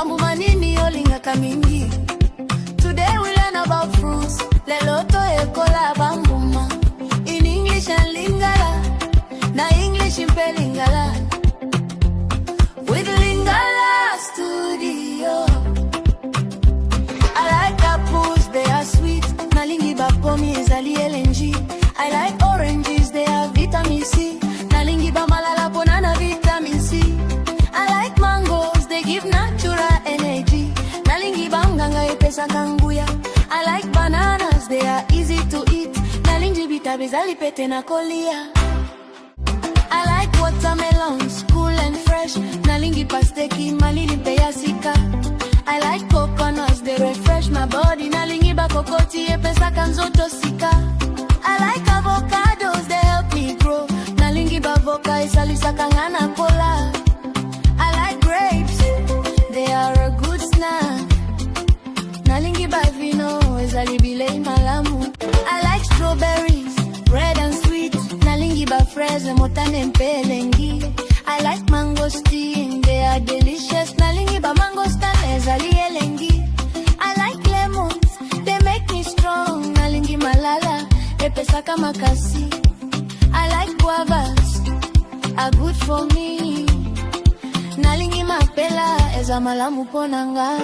Mbuma nini Olingaka Mingi. Today we learn about fruits. Leloto ekola Mbuma. In English and Lingala. Na English and Lingala. With Lingala Studio. I like apples, they are sweet. Nalingi bapomi ezali LNG. I like oranges, they are vitamin C. Nalingi malala ponana vitamin C. I like mangoes, they give natural energy. Nalingi nganga epesa kanguya. I like bananas, they are easy to eat. Nalingi bitabe zalipete na kolia. I like watermelons, cool and fresh. Nalingi pasteki, malili peyasika. I like coconuts, they refresh my body. Nalingi bakokoti, epesa kanzoto sika. I like avocados, they help me grow. Nalingi bavoka, isalisa kangana kola. I like grapes, they are a good snack. Nalingi bavino, ezalibile malamu. I like strawberries, red and sweet. Nalingi ba fraise, motane mpelengi. I like mangosteen, they are delicious. Nalingi ba mangostan, ezali elengi. I like lemons, they make me strong. Nalingi malala, epesa kama kasi. I like guavas, are good for me. Nalingi mapela, eza malamu ponanga.